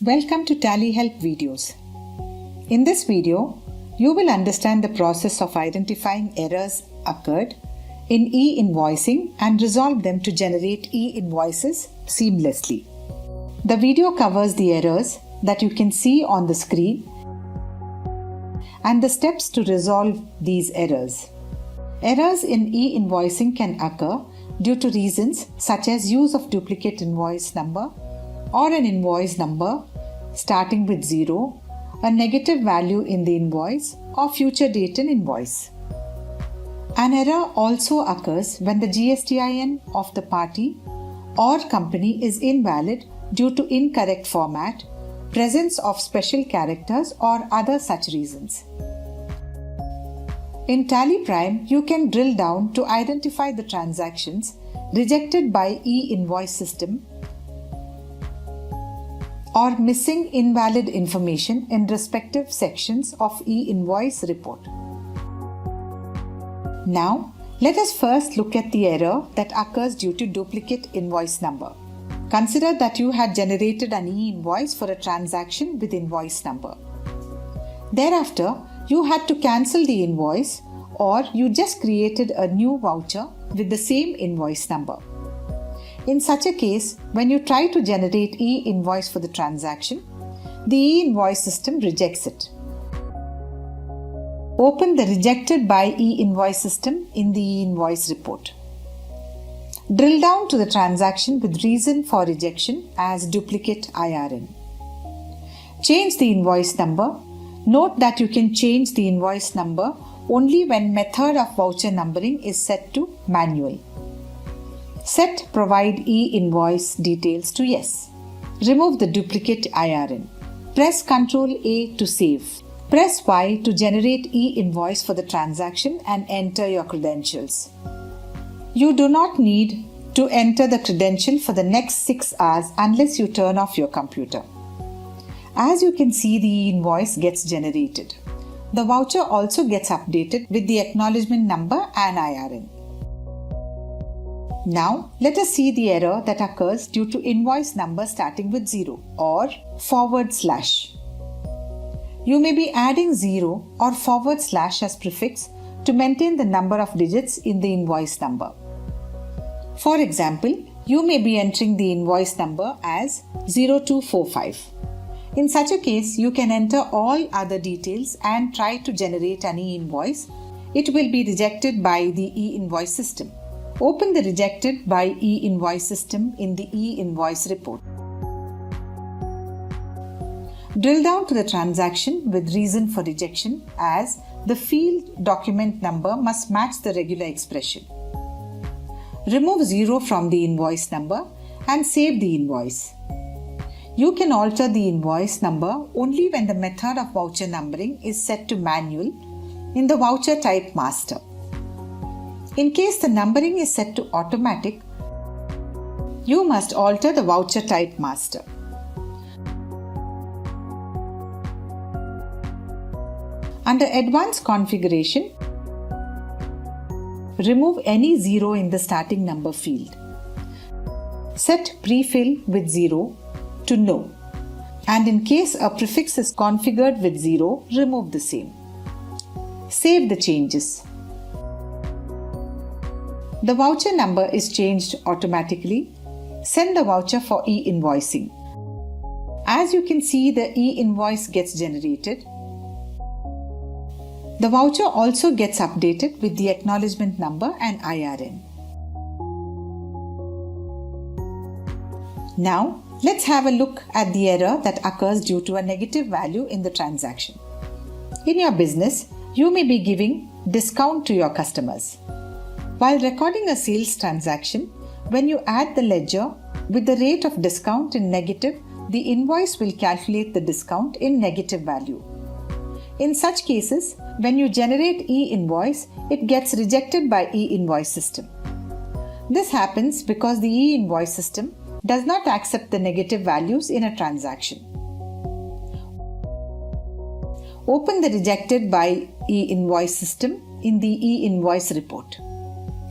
Welcome to Tally Help videos. In this video, you will understand the process of identifying errors occurred in e-invoicing and resolve them to generate e-invoices seamlessly. The video covers the errors that you can see on the screen and the steps to resolve these errors. Errors in e-invoicing can occur due to reasons such as use of duplicate invoice number or an invoice number starting with 0, a negative value in the invoice, or future date in invoice. An error also occurs when the GSTIN of the party or company is invalid due to incorrect format, presence of special characters, or other such reasons. In TallyPrime, you can drill down to identify the transactions rejected by e-invoice system or missing invalid information in respective sections of e-invoice report. Now, let us first look at the error that occurs due to duplicate invoice number. Consider that you had generated an e-invoice for a transaction with invoice number. Thereafter, you had to cancel the invoice or you just created a new voucher with the same invoice number. In such a case, when you try to generate e-invoice for the transaction, the e-invoice system rejects it. Open the Rejected by e-invoice system in the e-invoice report. Drill down to the transaction with reason for rejection as duplicate IRN. Change the invoice number. Note that you can change the invoice number only when method of voucher numbering is set to manual. Set Provide e-invoice details to Yes. Remove the duplicate IRN. Press Ctrl A to save. Press Y to generate e-invoice for the transaction and enter your credentials. You do not need to enter the credential for the next 6 hours unless you turn off your computer. As you can see, the e-invoice gets generated. The voucher also gets updated with the acknowledgement number and IRN. Now, let us see the error that occurs due to invoice number starting with 0 or /. You may be adding 0 or / as prefix to maintain the number of digits in the invoice number. For example, you may be entering the invoice number as 0245. In such a case, you can enter all other details and try to generate an e-invoice. It will be rejected by the e-invoice system. Open the Rejected by e-invoice system in the e-invoice report. Drill down to the transaction with reason for rejection as the field document number must match the regular expression. Remove 0 from the invoice number and save the invoice. You can alter the invoice number only when the method of voucher numbering is set to manual in the voucher type master. In case the numbering is set to automatic, you must alter the voucher type master. Under Advanced Configuration, remove any 0 in the starting number field. Set Prefill with 0 to No, and in case a prefix is configured with 0, remove the same. Save the changes. The voucher number is changed automatically. Send the voucher for e-invoicing. As you can see, the e-invoice gets generated. The voucher also gets updated with the acknowledgement number and IRN. Now, let's have a look at the error that occurs due to a negative value in the transaction. In your business, you may be giving discount to your customers. While recording a sales transaction, when you add the ledger with the rate of discount in negative, the invoice will calculate the discount in negative value. In such cases, when you generate e-invoice, it gets rejected by e-invoice system. This happens because the e-invoice system does not accept the negative values in a transaction. Open the Rejected by e-invoice system in the e-invoice report.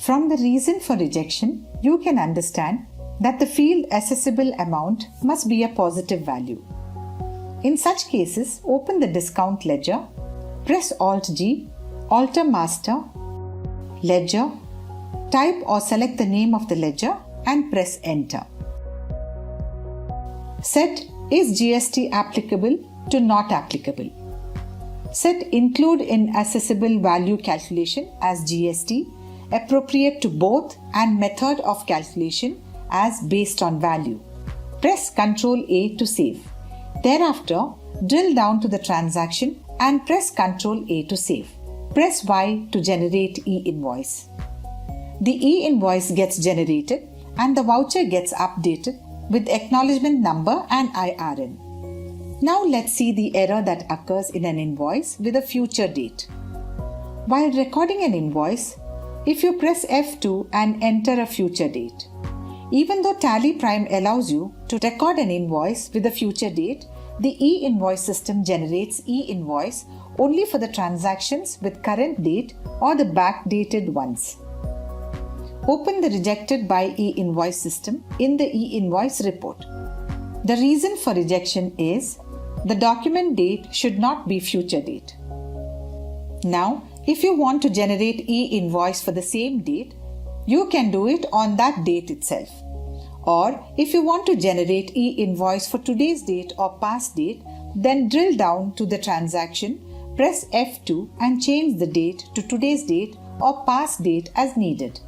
From the reason for rejection, you can understand that the field accessible amount must be a positive value. In such cases, open the discount ledger, press Alt-G, alter master, ledger, type or select the name of the ledger and press enter. Set is GST applicable to not applicable. Set include in assessable value calculation as GST, appropriate to both, and method of calculation as based on value. Press Ctrl A to save. Thereafter, drill down to the transaction and press Ctrl A to save. Press Y to generate e-invoice. The e-invoice gets generated and the voucher gets updated with acknowledgement number and IRN. Now let's see the error that occurs in an invoice with a future date. While recording an invoice, if you press F2 and enter a future date, even though TallyPrime allows you to record an invoice with a future date, the e-invoice system generates e-invoice only for the transactions with current date or the backdated ones. Open the rejected by e-invoice system in the e-invoice report. The reason for rejection is the document date should not be future date. Now, if you want to generate e-invoice for the same date, you can do it on that date itself. Or if you want to generate e-invoice for today's date or past date, then drill down to the transaction, press F2 and change the date to today's date or past date as needed.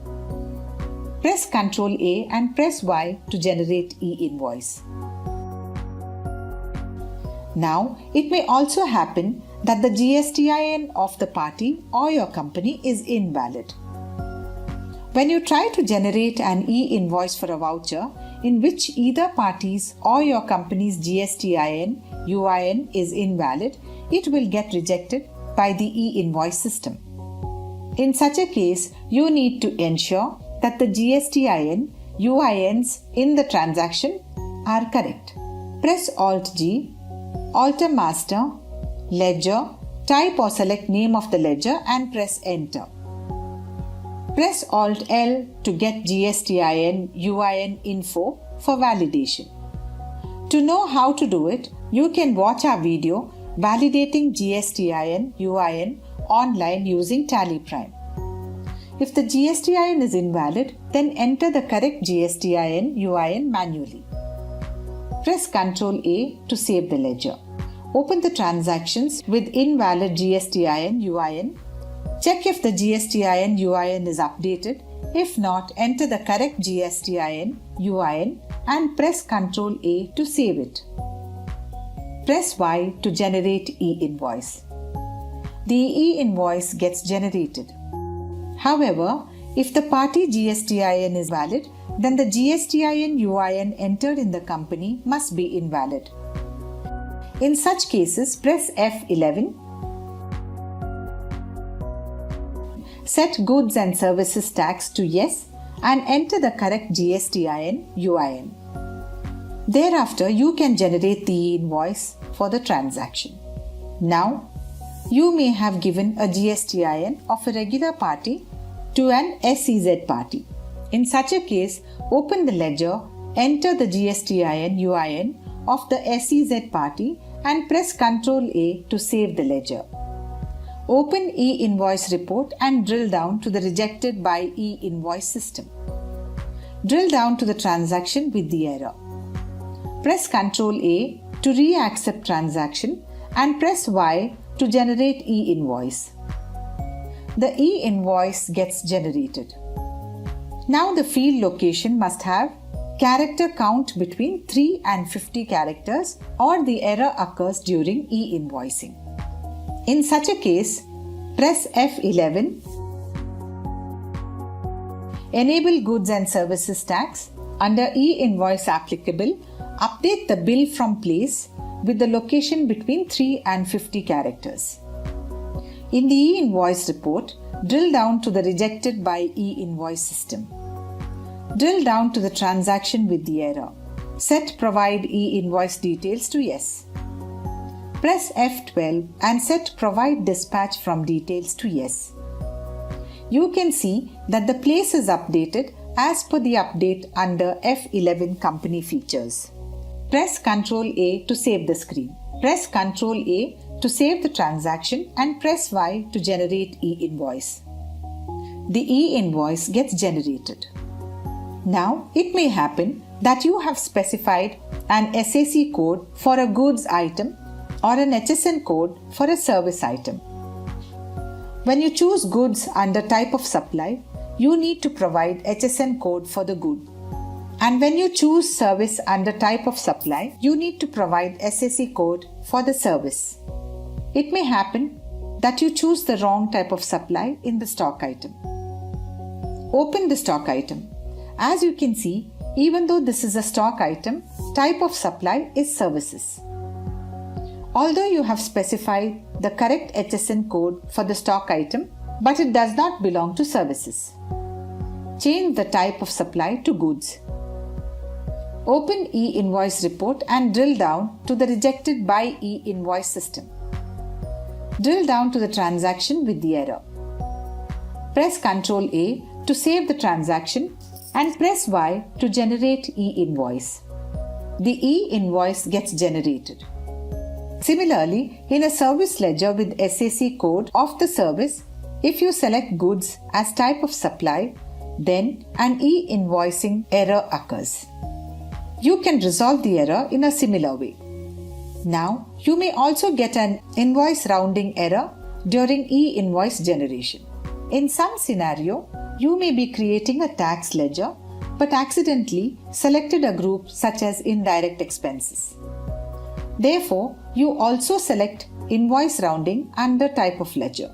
Press Ctrl A and press Y to generate e-invoice. Now, it may also happen that the GSTIN of the party or your company is invalid. When you try to generate an e-invoice for a voucher in which either party's or your company's GSTIN, UIN is invalid, it will get rejected by the e-invoice system. In such a case, you need to ensure that the GSTIN, UINs in the transaction are correct. Press Alt-G, alter master, ledger, type or select name of the ledger and press enter. Press Alt-L to get GSTIN, UIN info for validation. To know how to do it, you can watch our video Validating GSTIN, UIN online using TallyPrime. If the GSTIN is invalid, then enter the correct GSTIN, UIN manually. Press Ctrl A to save the ledger. Open the transactions with invalid GSTIN, UIN. Check if the GSTIN, UIN is updated. If not, enter the correct GSTIN, UIN and press Ctrl A to save it. Press Y to generate e-invoice. The e-invoice gets generated. However, if the party GSTIN is valid, then the GSTIN, UIN entered in the company must be invalid. In such cases, press F11. Set goods and services tax to yes and enter the correct GSTIN, UIN. Thereafter, you can generate the invoice for the transaction. Now, you may have given a GSTIN of a regular party to an SEZ party. In such a case, open the ledger, enter the GSTIN, UIN of the SEZ party and press Ctrl A to save the ledger. Open e-invoice report and drill down to the rejected by e-invoice system. Drill down to the transaction with the error. Press Ctrl A to re-accept transaction and press Y to generate e-invoice. The e-invoice gets generated. Now the field location must have character count between 3 and 50 characters or the error occurs during e-invoicing. In such a case, press F11. Enable goods and services tax. Under e-invoice applicable, update the bill from place with the location between 3 and 50 characters. In the e-invoice report, drill down to the rejected by e-invoice system. Drill down to the transaction with the error. Set provide e-invoice details to yes. Press F12 and set provide dispatch from details to yes. You can see that the place is updated as per the update under F11 company features. Press Ctrl A to save the screen. Press Ctrl A to save the transaction and press Y to generate e-invoice. The e-invoice gets generated. Now, it may happen that you have specified an SAC code for a goods item or an HSN code for a service item. When you choose goods under type of supply, you need to provide HSN code for the good. And when you choose service under type of supply, you need to provide SAC code for the service. It may happen that you choose the wrong type of supply in the stock item. Open the stock item. As you can see, even though this is a stock item, type of supply is services. Although you have specified the correct HSN code for the stock item, but it does not belong to services. Change the type of supply to goods. Open e-invoice report and drill down to the rejected by e-invoice system. Drill down to the transaction with the error. Press Ctrl A to save the transaction and press Y to generate e-invoice. The e-invoice gets generated. Similarly, in a service ledger with SAC code of the service, if you select goods as type of supply, then an e-invoicing error occurs. You can resolve the error in a similar way. Now, you may also get an invoice rounding error during e-invoice generation. In some scenario, you may be creating a tax ledger but accidentally selected a group such as indirect expenses. Therefore, you also select invoice rounding under type of ledger.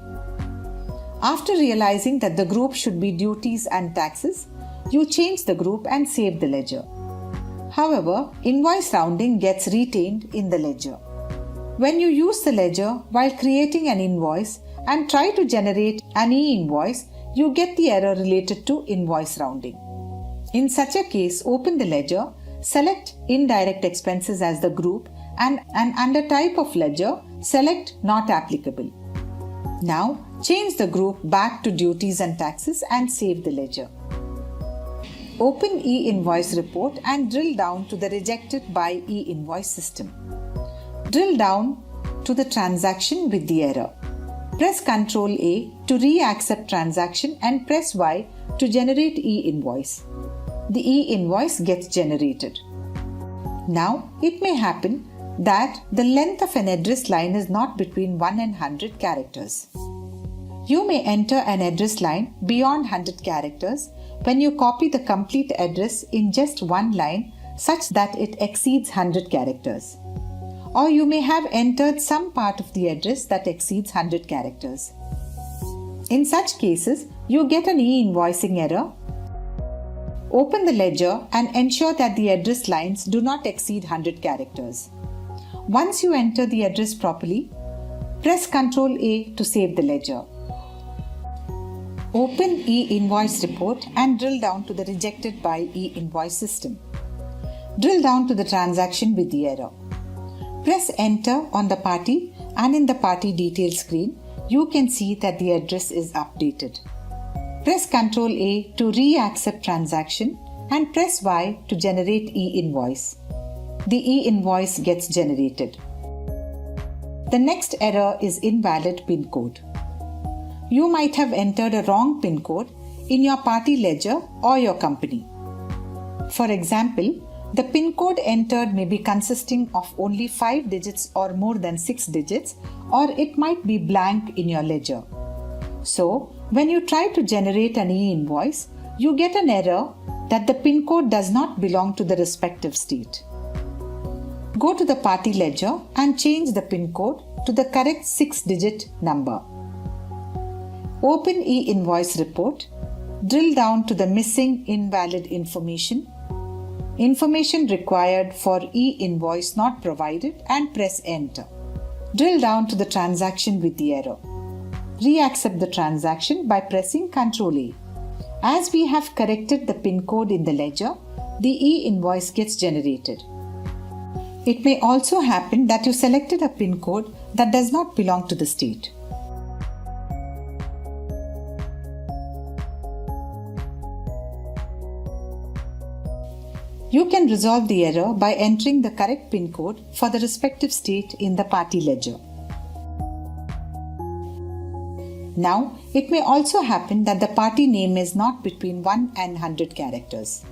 After realizing that the group should be duties and taxes, you change the group and save the ledger. However, invoice rounding gets retained in the ledger. When you use the ledger while creating an invoice and try to generate an e-invoice, you get the error related to invoice rounding. In such a case, open the ledger, select indirect expenses as the group, and under type of ledger, select not applicable. Now, change the group back to duties and taxes and save the ledger. Open e-invoice report and drill down to the rejected by e-invoice system. Drill down to the transaction with the error. Press Ctrl A to re-accept transaction and press Y to generate e-invoice. The e-invoice gets generated. Now, it may happen that the length of an address line is not between 1 and 100 characters. You may enter an address line beyond 100 characters when you copy the complete address in just one line such that it exceeds 100 characters. Or you may have entered some part of the address that exceeds 100 characters. In such cases, you get an e-invoicing error. Open the ledger and ensure that the address lines do not exceed 100 characters. Once you enter the address properly, press Ctrl A to save the ledger. Open e-invoice report and drill down to the rejected by e-invoice system. Drill down to the transaction with the error. Press enter on the party and in the party details screen, you can see that the address is updated. Press Ctrl A to re-accept transaction and press Y to generate e-invoice. The e-invoice gets generated. The next error is invalid PIN code. You might have entered a wrong PIN code in your party ledger or your company. For example, the PIN code entered may be consisting of only 5 digits or more than 6 digits, or it might be blank in your ledger. So, when you try to generate an e-invoice, you get an error that the PIN code does not belong to the respective state. Go to the party ledger and change the PIN code to the correct 6-digit number. Open e-invoice report, drill down to the missing invalid information required for e-invoice not provided and press enter. Drill down to the transaction with the error. Re-accept the transaction by pressing Ctrl A. As we have corrected the PIN code in the ledger, the e-invoice gets generated. It may also happen that you selected a PIN code that does not belong to the state. You can resolve the error by entering the correct PIN code for the respective state in the party ledger. Now, it may also happen that the party name is not between 1 and 100 characters.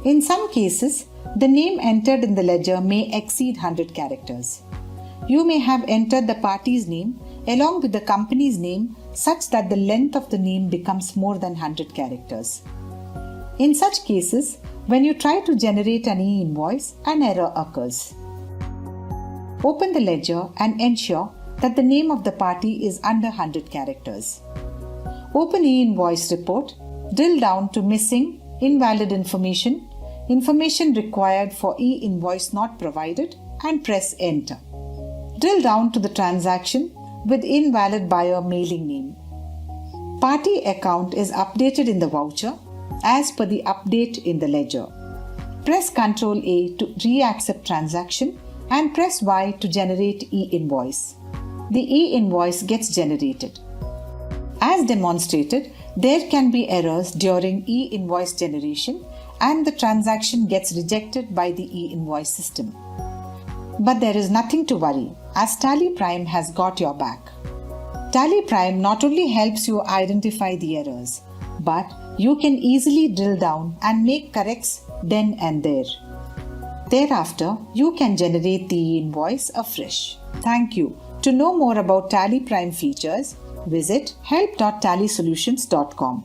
In some cases, the name entered in the ledger may exceed 100 characters. You may have entered the party's name along with the company's name such that the length of the name becomes more than 100 characters. In such cases, when you try to generate an e-invoice, an error occurs. Open the ledger and ensure that the name of the party is under 100 characters. Open e-invoice report, drill down to missing, invalid information, information required for e-invoice not provided, and press enter. Drill down to the transaction with invalid buyer mailing name. Party account is updated in the voucher as per the update in the ledger. Press Ctrl A to re-accept transaction and press Y to generate e-invoice. The e-invoice gets generated. As demonstrated, there can be errors during e-invoice generation and the transaction gets rejected by the e-invoice system. But there is nothing to worry as TallyPrime has got your back. TallyPrime not only helps you identify the errors, but you can easily drill down and make corrects then and there. Thereafter, you can generate the invoice afresh. Thank you. To know more about TallyPrime features, visit help.tallysolutions.com.